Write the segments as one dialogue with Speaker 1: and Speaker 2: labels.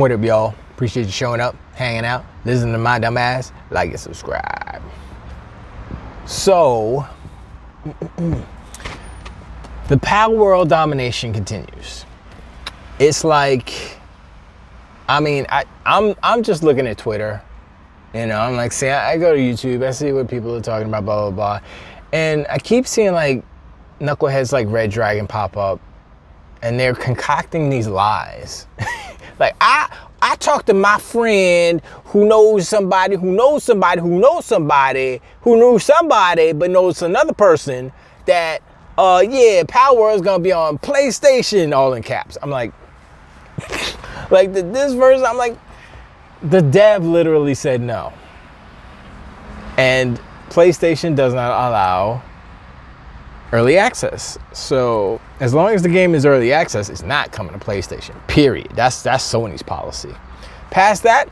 Speaker 1: What up, y'all? Appreciate you showing up, hanging out, listening to my dumb ass. Like and subscribe. So, the Palwolrd domination continues. It's like, I mean, I'm just looking at Twitter. You know, I'm like, I go to YouTube, I see what people are talking about, blah, blah, blah. And I keep seeing like knuckleheads like Red Dragon pop up, and they're concocting these lies. Like, I talked to my friend who knows somebody who knows somebody who knows somebody who knew somebody but knows another person that, yeah, Palwolrd gonna be on PlayStation, all in caps. I'm like, this version, I'm like, the dev literally said no. And PlayStation does not allow early access. So as long as the game is early access, it's not coming to PlayStation, period. That's Sony's policy. Past that,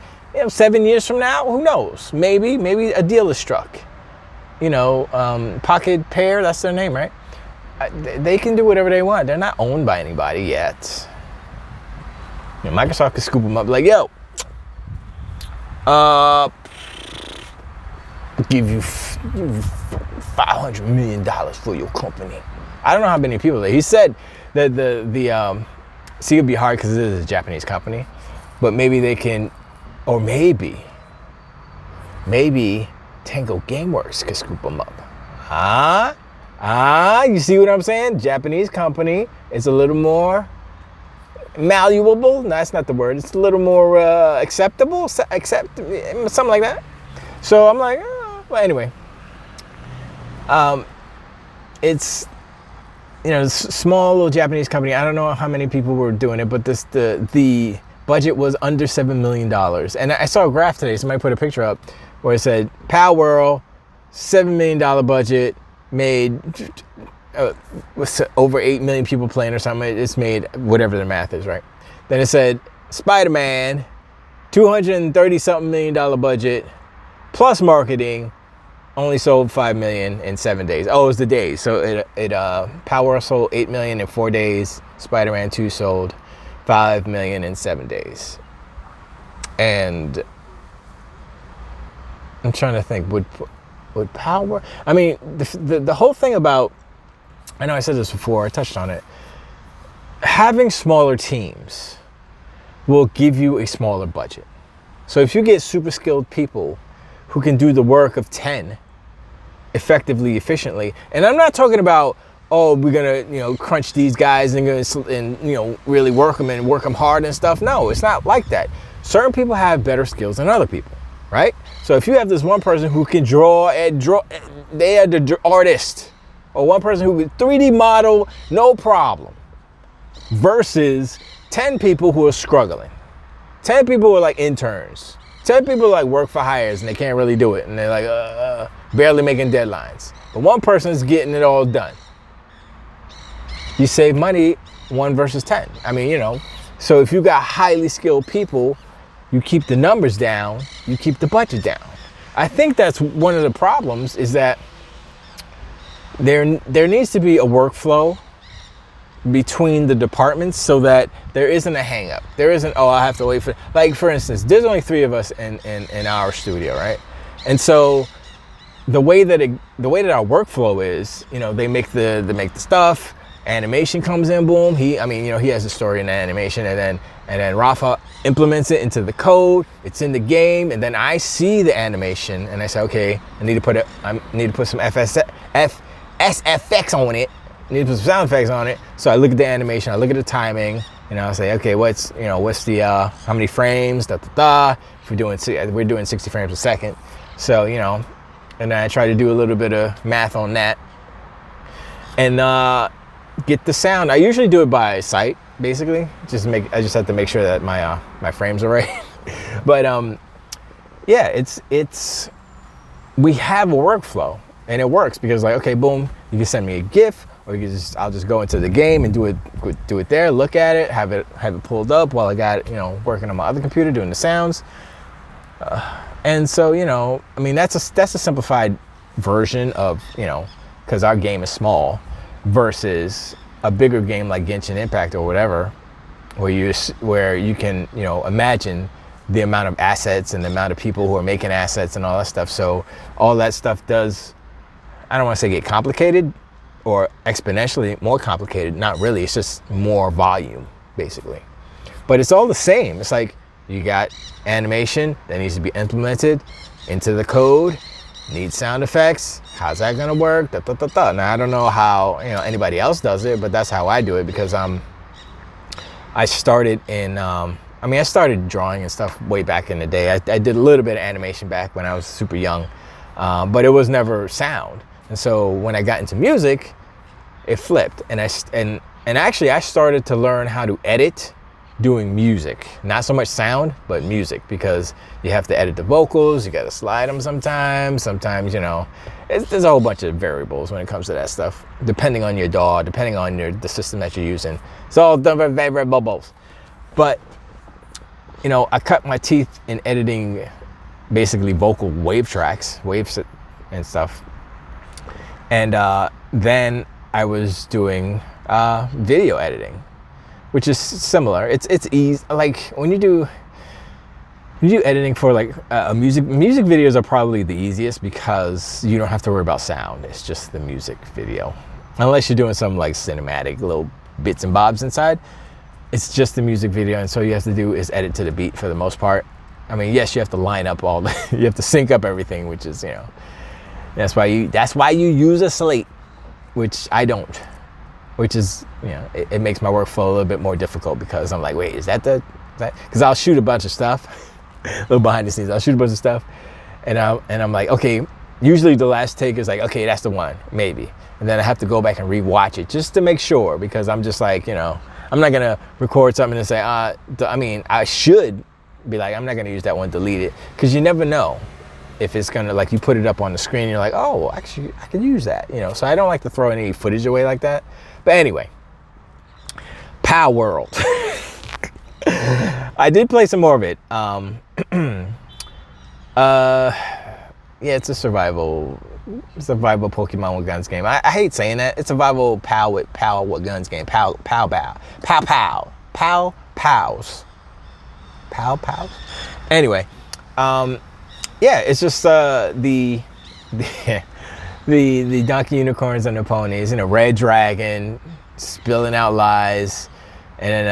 Speaker 1: 7 years from now, who knows? Maybe a deal is struck. Pocket Pair, that's their name, right? They can do whatever they want. They're not owned by anybody yet. Microsoft can scoop them up like, yo, give you $500 million for your company. I don't know how many people there. He said that see, it'd be hard because it is a Japanese company, but maybe they can, or maybe Tango Gameworks could scoop them up. You see what I'm saying? Japanese company. It's a little more malleable. No, that's not the word. It's a little more acceptable, something like that. So I'm like, well, anyway. It's small little Japanese company. I don't know how many people were doing it, but the budget was under $7 million. And I saw a graph today. Somebody put a picture up where it said Palwolrd, $7 million budget, made over 8 million people playing or something. It's made whatever the math is, right? Then it said Spider-Man, $230-something million budget, plus marketing, only sold 5 million in 7 days. Oh, it was the days. So Palwolrd sold 8 million in 4 days. Spider-Man 2 sold 5 million in 7 days. And I'm trying to think, would Palwolrd? I mean, the whole thing about, I know I said this before, I touched on it. Having smaller teams will give you a smaller budget. So if you get super skilled people who can do the work of 10 effectively, efficiently, and I'm not talking about, oh, we're gonna crunch these guys and really work them hard and stuff. No, it's not like that. Certain people have better skills than other people, right? So if you have this one person who can draw, they are the artist, or one person who can 3D model, no problem, versus 10 people who are struggling, 10 people who are like interns, 10 people like work for hires and they can't really do it, and they're like barely making deadlines, but one person's getting it all done. You save money 1 versus 10. I mean, so if you got highly skilled people, you keep the numbers down, you keep the budget down. I think that's one of the problems, is that there needs to be a workflow between the departments so that there isn't a hang up. There isn't, oh, I have to wait for, like, for instance, there's only 3 of us in our studio, right? And so the way that our workflow is, they make the stuff, animation comes in, boom. He has a story in the animation, and then Rafa implements it into the code. It's in the game, and then I see the animation, and I say, okay, I need to put some SFX on it. I need to put some sound effects on it. So I look at the animation, I look at the timing, I say, okay, what's the how many frames? If we're doing 60 frames a second, so and then I try to do a little bit of math on that, and get the sound. I usually do it by sight, basically. I just have to make sure that my frames are right. But yeah, we have a workflow, and it works because, like, okay, boom, you can send me a GIF, or I'll just go into the game and do it there, look at it, have it pulled up while I got it, working on my other computer doing the sounds. And so, I mean, that's a simplified version of, because our game is small, versus a bigger game like Genshin Impact or whatever, where you can, you know, imagine the amount of assets and the amount of people who are making assets and all that stuff. So all that stuff does, I don't want to say get complicated or exponentially more complicated. Not really. It's just more volume, basically. But it's all the same. It's like you got animation that needs to be implemented into the code, needs sound effects. How's that going to work? Now, I don't know how, you know, anybody else does it, but that's how I do it, because I started in, I started drawing and stuff way back in the day. I did a little bit of animation back when I was super young, but it was never sound. And so when I got into music, it flipped. And actually I started to learn how to edit doing music, not so much sound, but music, because you have to edit the vocals, you got to slide them sometimes, you know, there's a whole bunch of variables when it comes to that stuff, depending on your DAW, depending on the system that you're using. It's all different variables. But, you know, I cut my teeth in editing basically vocal wave tracks, waves and stuff. And then I was doing video editing, which is similar. It's easy. Like when you do editing for like music videos are probably the easiest, because you don't have to worry about sound. It's just the music video, unless you're doing some like cinematic little bits and bobs inside. It's just the music video, and so you have to do is edit to the beat for the most part. I mean, yes, you have to line up all the, you have to sync up everything, which is, you know, that's why you use a slate, which I don't. Which is, you know, it makes my workflow a little bit more difficult, because I'm like, wait, is that because I'll shoot a bunch of stuff, a little behind the scenes, I'll shoot a bunch of stuff, and I'm like, okay, usually the last take is like, okay, that's the one, maybe. And then I have to go back and rewatch it just to make sure, because I'm just like, you know, I'm not going to record something and say, I should be like, I'm not going to use that one, delete it, because you never know if it's going to, like, you put it up on the screen and you're like, oh, actually, I can use that, you know. So I don't like to throw any footage away like that. But anyway, Palwolrd. I did play some more of it. Yeah, it's a survival Pokemon with guns game. I hate saying that. It's a survival PAL with guns game. Pow pows. Anyway, yeah, it's just the donkey unicorns and the ponies, you know, red dragon spilling out lies, and then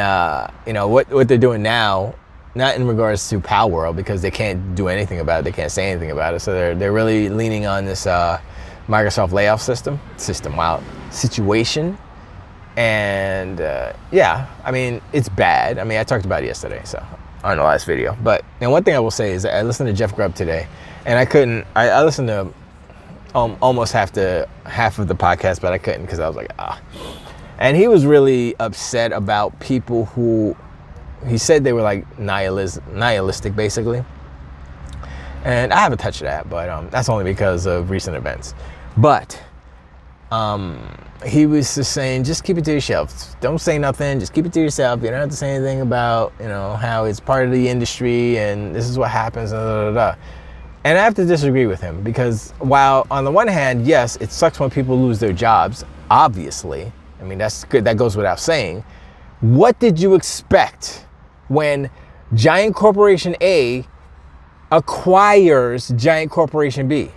Speaker 1: you know what they're doing now, not in regards to Palwolrd, because they can't do anything about it, they can't say anything about it, so they're really leaning on this Microsoft layoff situation, and yeah, I mean, it's bad. I mean, I talked about it yesterday, so on the last video. But and one thing I will say is that I listened to Jeff Grubb today, and I listened to almost half of the podcast, but I couldn't, because I was like, and he was really upset about people who, he said they were like nihilistic basically, and I haven't touched that, but that's only because of recent events. But he was just saying, just keep it to yourself, don't say nothing, just keep it to yourself, you don't have to say anything about, you know, how it's part of the industry and this is what happens, And I have to disagree with him, because while on the one hand, yes, it sucks when people lose their jobs, obviously, I mean, that's good, that goes without saying. What did you expect when giant corporation A acquires giant corporation B?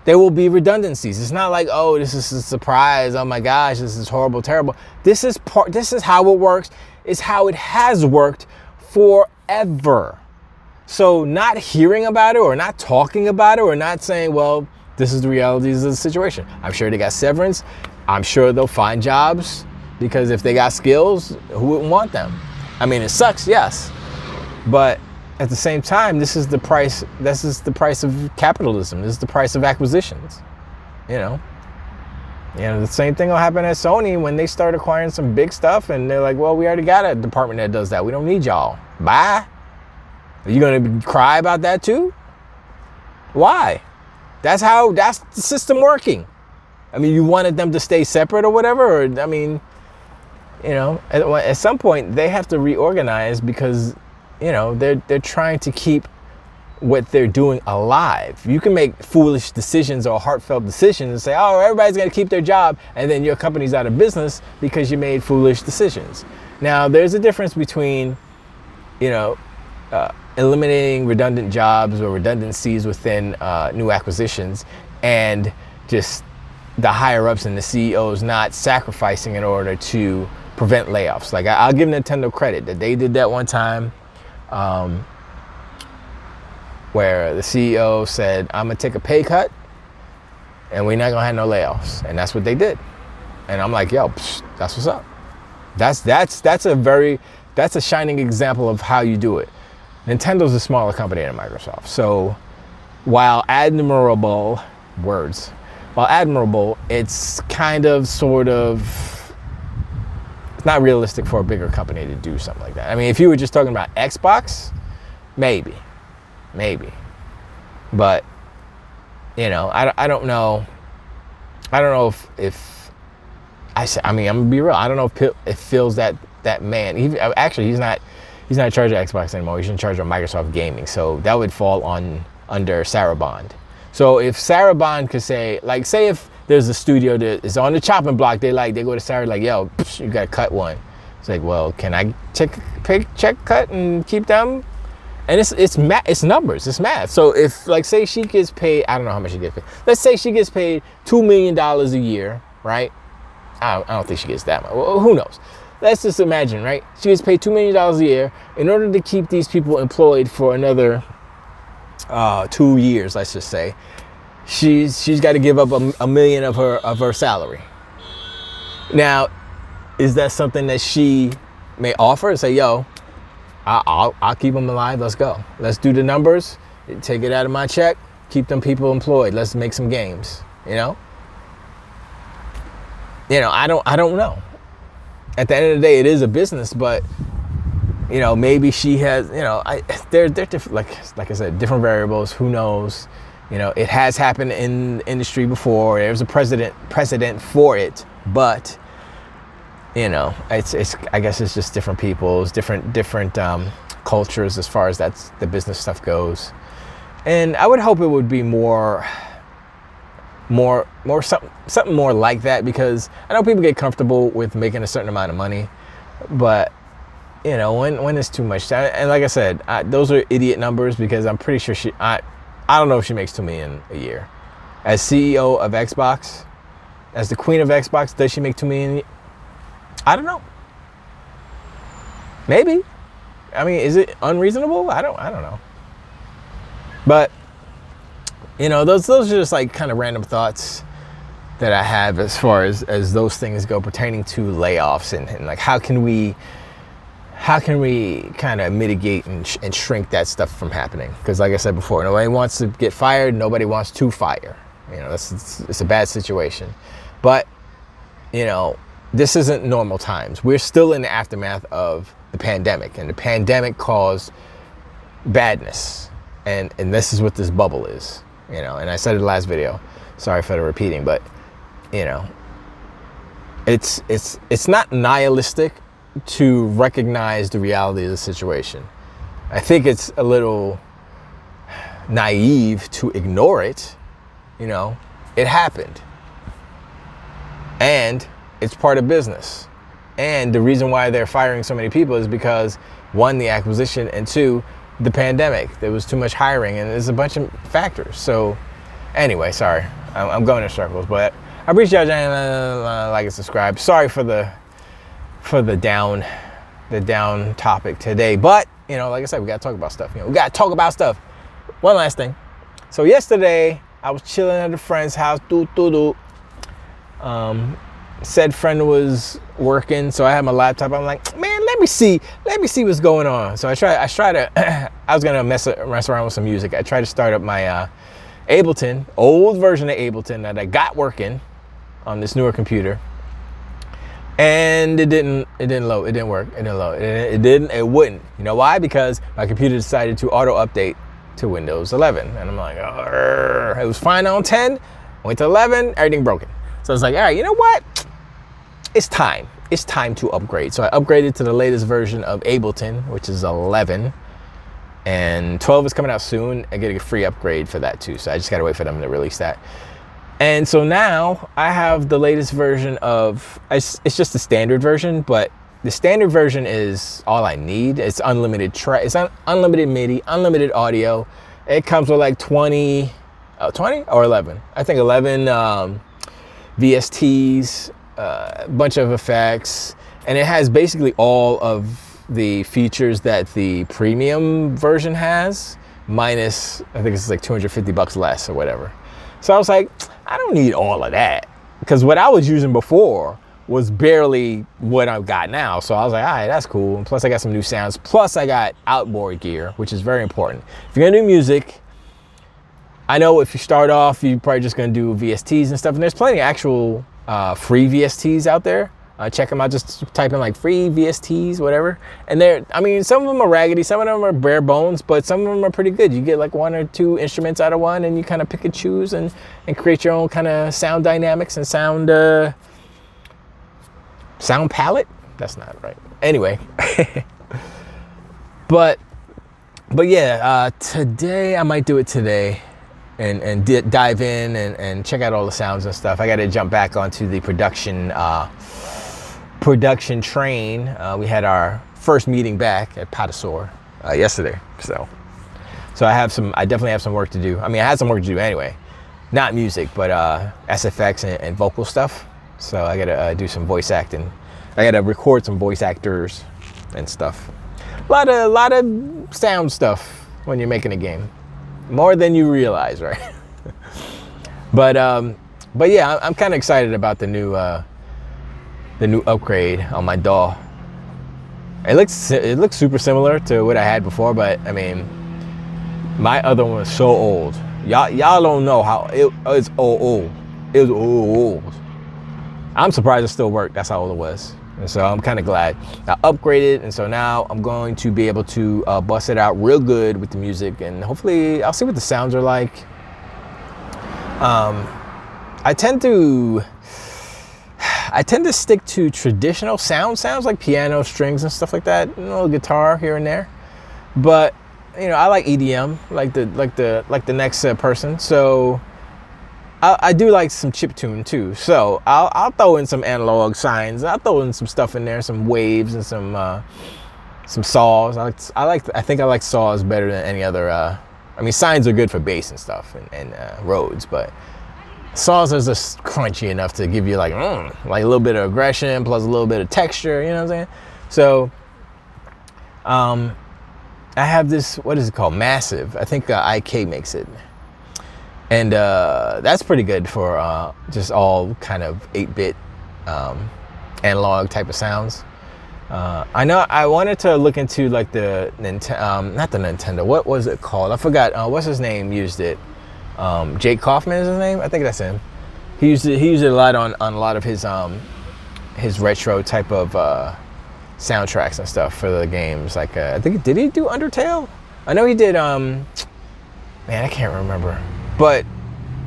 Speaker 1: There will be redundancies. It's not like, oh, this is a surprise, oh my gosh, this is horrible, terrible. This is how it works. It's how it has worked forever. So not hearing about it, or not talking about it, or not saying, well, this is the realities of the situation. I'm sure they got severance. I'm sure they'll find jobs, because if they got skills, who wouldn't want them? I mean, it sucks, yes, but at the same time, this is the price. This is the price of capitalism. This is the price of acquisitions. You know, the same thing will happen at Sony when they start acquiring some big stuff, and they're like, well, we already got a department that does that. We don't need y'all. Bye. Are you gonna cry about that too? Why? That's the system working. I mean, you wanted them to stay separate or whatever, or, I mean, you know, at some point they have to reorganize, because, you know, they're trying to keep what they're doing alive. You can make foolish decisions or heartfelt decisions and say, oh, everybody's gonna keep their job, and then your company's out of business because you made foolish decisions. Now, there's a difference between, you know, eliminating redundant jobs or redundancies within new acquisitions and just the higher ups and the CEOs not sacrificing in order to prevent layoffs. Like I'll give Nintendo credit that they did that one time where the CEO said, I'm gonna take a pay cut and we're not gonna have no layoffs. And that's what they did. And I'm like, yo, that's what's up. That's a shining example of how you do it. Nintendo's a smaller company than Microsoft. So while admirable, it's kind of sort of, it's not realistic for a bigger company to do something like that. I mean, if you were just talking about Xbox, maybe. But, you know, I don't know. I don't know if I mean, I'm gonna be real. I don't know if it feels that man. Actually, he's not in charge of Xbox anymore. He's in charge of Microsoft Gaming. So that would fall under Sarah Bond. So if Sarah Bond could say, like, say if there's a studio that is on the chopping block, they go to Sarah like, yo, you got to cut one. It's like, well, can I check cut and keep them? And it's numbers, it's math. So if, like, say she gets paid, I don't know how much she gets paid. Let's say she gets paid $2 million a year, right? I don't think she gets that much. Well, who knows? Let's just imagine, right? She gets paid $2 million a year in order to keep these people employed for another 2 years, let's just say. She's got to give up a million of her salary. Now, is that something that she may offer and say, yo, I'll keep them alive. Let's go. Let's do the numbers. Take it out of my check. Keep them people employed. Let's make some games. You know. I don't know. At the end of the day, it is a business, but you know, maybe she has. You know, they're different. Like I said, different variables. Who knows? You know, it has happened in the industry before. There was a precedent for it, but. You know, it's. I guess it's just different people's different cultures as far as the business stuff goes, and I would hope it would be more something more like that, because I know people get comfortable with making a certain amount of money, but you know, when it's too much, and like I said, those are idiot numbers, because I'm pretty sure I don't know if she makes $2 million a year as CEO of Xbox, as the queen of Xbox. Does she make $2 million? I don't know. Maybe. I mean, is it unreasonable? I don't know. But you know, those are just like kind of random thoughts that I have as far as those things go pertaining to layoffs and like how can we kind of mitigate and shrink that stuff from happening? Because like I said before, nobody wants to get fired. Nobody wants to fire. You know, it's a bad situation. But you know, this isn't normal times. We're still in the aftermath of the pandemic, and the pandemic caused badness, and this is what this bubble is. You know, and I said it in the last video. Sorry for the repeating, but you know, it's not nihilistic to recognize the reality of the situation. I think it's a little naive to ignore it. You know, it happened, and it's part of business. And the reason why they're firing so many people is because, one, the acquisition, and two, the pandemic. There was too much hiring, and there's a bunch of factors. So anyway, sorry, I'm going in circles, but I appreciate y'all like and subscribe. Sorry for the down topic today, but you know, like I said, we gotta talk about stuff. You know, we gotta talk about stuff. One last thing. So yesterday I was chilling at a friend's house. Said friend was working, so I had my laptop. I'm like, man, let me see what's going on. So I try to I was gonna mess around with some music. I tried to start up my Ableton, old version of Ableton that I got working on this newer computer, and it didn't load. It didn't work. It didn't load. It wouldn't. You know why? Because my computer decided to auto update to Windows 11, and I'm like, oh, it was fine on 10, went to 11, everything broken. So I was like, all right, you know what? It's time to upgrade. So I upgraded to the latest version of Ableton, which is 11, and 12 is coming out soon. I get a free upgrade for that too. So I just gotta wait for them to release that. And so now I have the latest version of, it's just the standard version, but the standard version is all I need. It's unlimited it's unlimited MIDI, unlimited audio. It comes with like 20 or 11. I think 11 VSTs, a bunch of effects, and it has basically all of the features that the premium version has, minus I think it's like $250 less or whatever. So I was like, I don't need all of that, because what I was using before was barely what I've got now. So I was like, all right, that's cool. And plus I got some new sounds. Plus I got outboard gear, which is very important. If you're gonna do music, I know if you start off, you're probably just gonna do VSTs and stuff. And there's plenty of actual free VSTs out there. Check them out, just type in like free VSTs, whatever. And I mean, some of them are raggedy, some of them are bare bones, but some of them are pretty good. You get like 1 or 2 instruments out of one, and you kind of pick and choose and create your own kind of sound dynamics and sound palette. That's not right. Anyway, but yeah, today I might do it today and dive in and check out all the sounds and stuff. I got to jump back onto the production train. We had our first meeting back at Palwolrd yesterday, so I definitely have some work to do. I mean, I had some work to do anyway, not music, but SFX and vocal stuff. So I gotta do some voice acting. I gotta record some voice actors and stuff. A lot of sound stuff when you're making a game, more than you realize, right? but yeah, I'm kind of excited about the new upgrade on my DAW. It looks super similar to what I had before, but I mean, my other one was so old. Y'all don't know how it's old. It was old. I'm surprised it still worked. That's how old it was. And so I'm kind of glad I upgraded, and so now I'm going to be able to bust it out real good with the music, and hopefully I'll see what the sounds are like. I tend to stick to traditional sounds like piano, strings, and stuff like that, a little guitar here and there. But you know, I like EDM, like the next person. So I do like some chiptune too. So I'll throw in some analog signs. I'll throw in some stuff in there, some waves and some saws. I think I like saws better than any other. I mean, signs are good for bass and stuff and Rhodes, but saws is just crunchy enough to give you like a little bit of aggression plus a little bit of texture. You know what I'm saying? So I have this, what is it called? Massive. I think IK makes it. And that's pretty good for just all kind of 8-bit analog type of sounds. I know I wanted to look into like the not the Nintendo. What was it called? I forgot. What's his name used it? Jake Kaufman is his name. I think that's him. He used it a lot on a lot of his retro type of soundtracks and stuff for the games. Like I think, did he do Undertale? I know he did. Man, I can't remember. But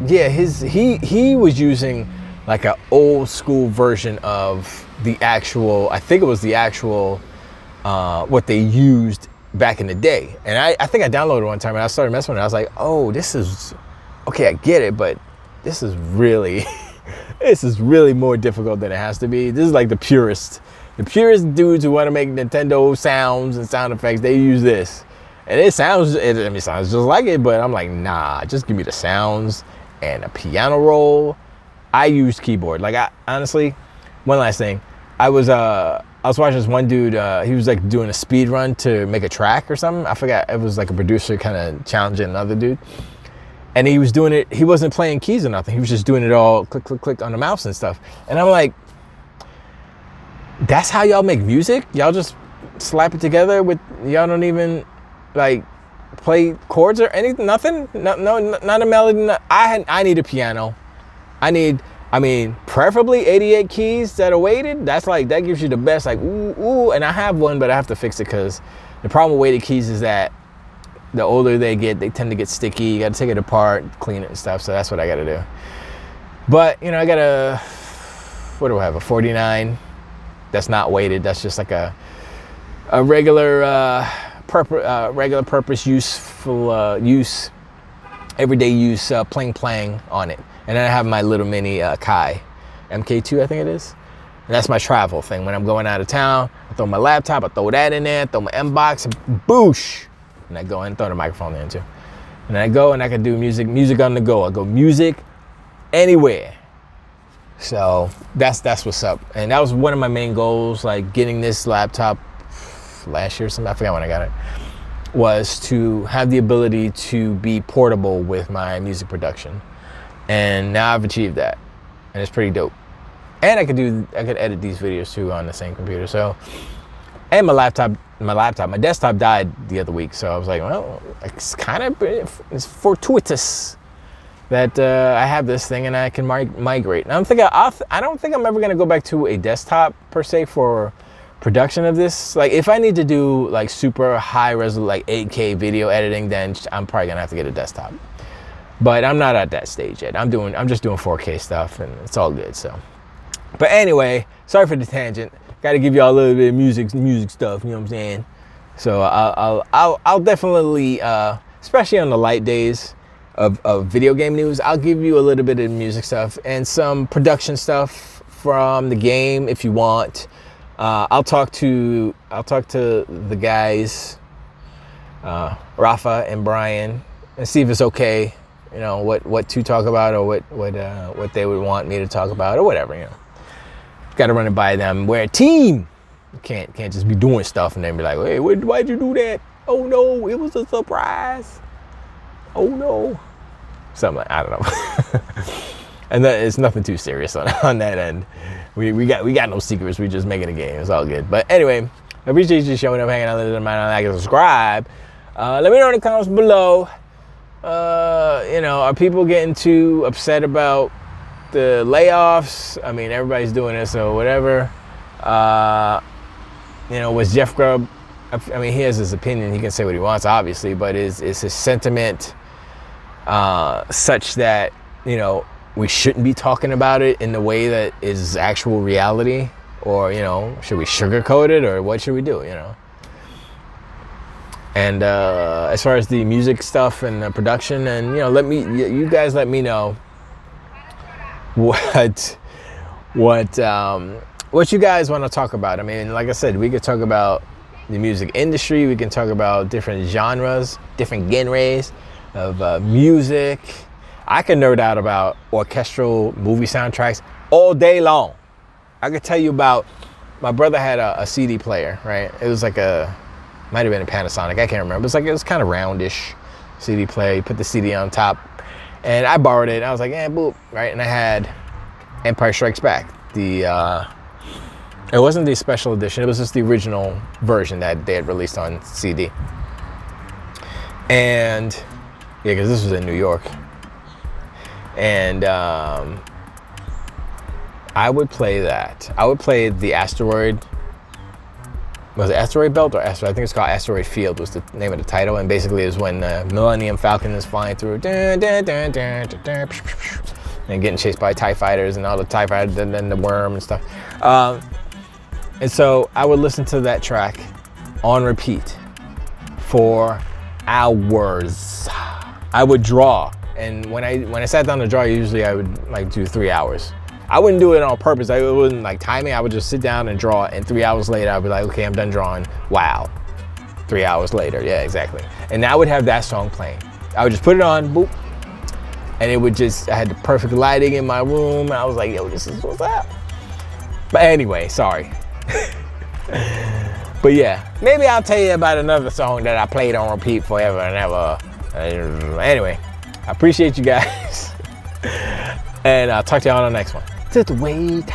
Speaker 1: yeah, he was using like an old school version of the actual, I think it was the actual what they used back in the day. And I think I downloaded one time and I started messing with it. I was like, oh, this is okay, I get it, but this is really more difficult than it has to be. This is like the purest dudes who want to make Nintendo sounds and sound effects. They use this. And it sounds just like it, but I'm like, nah, just give me the sounds and a piano roll. I used keyboard. Like, I honestly, one last thing. I was watching this one dude, he was like doing a speed run to make a track or something. I forgot, it was like a producer kind of challenging another dude. And he was doing it, he wasn't playing keys or nothing. He was just doing it all click, click, click on the mouse and stuff. And I'm like, that's how y'all make music? Y'all just slap it together with, y'all don't even like play chords or anything, nothing, no, not a melody. I need a piano. I mean, preferably 88 keys that are weighted. That's like, that gives you the best, like, ooh, and I have one, but I have to fix it because the problem with weighted keys is that the older they get, they tend to get sticky. You got to take it apart, clean it and stuff. So that's what I got to do. But, you know, I got what do I have? A 49 that's not weighted. That's just like a regular, regular purpose useful use, everyday use playing on it. And then I have my little mini Kai MK2, I think it is. And that's my travel thing. When I'm going out of town, I throw my laptop, I throw that in there, throw my inbox, and boosh. And I go and throw the microphone in too. And I go and I can do music on the go. I go music anywhere. So that's what's up. And that was one of my main goals, like getting this laptop last year or something. I forgot when I got it. Was to have the ability to be portable with my music production. And now I've achieved that. And it's pretty dope. And I could edit these videos too on the same computer. So, and my desktop died the other week. So I was like, well, it's fortuitous that I have this thing and I can migrate. And I don't think I'm ever gonna go back to a desktop per se for production of this. Like if I need to do like super high resolution, like 8K video editing, then I'm probably gonna have to get a desktop. But I'm not at that stage yet. I'm just doing 4K stuff and it's all good. So, but anyway, sorry for the tangent. Got to give y'all a little bit of music stuff. You know what I'm saying? So I'll definitely, especially on the light days of video game news, I'll give you a little bit of music stuff and some production stuff from the game if you want. I'll talk to the guys, Rafa and Brian, and see if it's okay. You know what to talk about or what they would want me to talk about or whatever. You know, got to run it by them. We're a team. You can't just be doing stuff and then be like, hey, why'd you do that? Oh no, it was a surprise. Oh no, something like, I don't know. And it's nothing too serious on that end. We got no secrets. We just making a game. It's all good. But anyway, I appreciate you showing up, hanging out, letting them know, like and subscribe. Let me know in the comments below. You know, are people getting too upset about the layoffs? I mean, everybody's doing it, so whatever. You know, was Jeff Grubb? I mean, he has his opinion. He can say what he wants, obviously, but is his sentiment such that, you know, we shouldn't be talking about it in the way that is actual reality? Or, you know, should we sugarcoat it, or what should we do, you know? And as far as the music stuff and the production, and, you know, you guys let me know what you guys want to talk about. I mean, like I said, we could talk about the music industry. We can talk about different genres of music. I can nerd out about orchestral movie soundtracks all day long. I could tell you about, my brother had a CD player, right? It was like might have been a Panasonic, I can't remember. It was kind of roundish CD player. You put the CD on top, and I borrowed it. I was like, boop, right? And I had Empire Strikes Back. It wasn't the special edition. It was just the original version that they had released on CD. And yeah, because this was in New York. And I would play that. I would play the Asteroid. Was it Asteroid Belt or Asteroid? I think it's called Asteroid Field was the name of the title. And basically is when the Millennium Falcon is flying through. And getting chased by TIE fighters and all the TIE fighters and then the worm and stuff. And so I would listen to that track on repeat for hours. I would draw. And when I sat down to draw, usually I would like do 3 hours. I wouldn't do it on purpose. I wouldn't like timing. I would just sit down and draw. And 3 hours later, I'd be like, okay, I'm done drawing. Wow. 3 hours later. Yeah, exactly. And I would have that song playing. I would just put it on, boop. And it would just, I had the perfect lighting in my room. And I was like, yo, this is what's up. But anyway, sorry. But yeah, maybe I'll tell you about another song that I played on repeat forever and ever. Anyway, I appreciate you guys. And I'll talk to y'all on the next one. To the wait.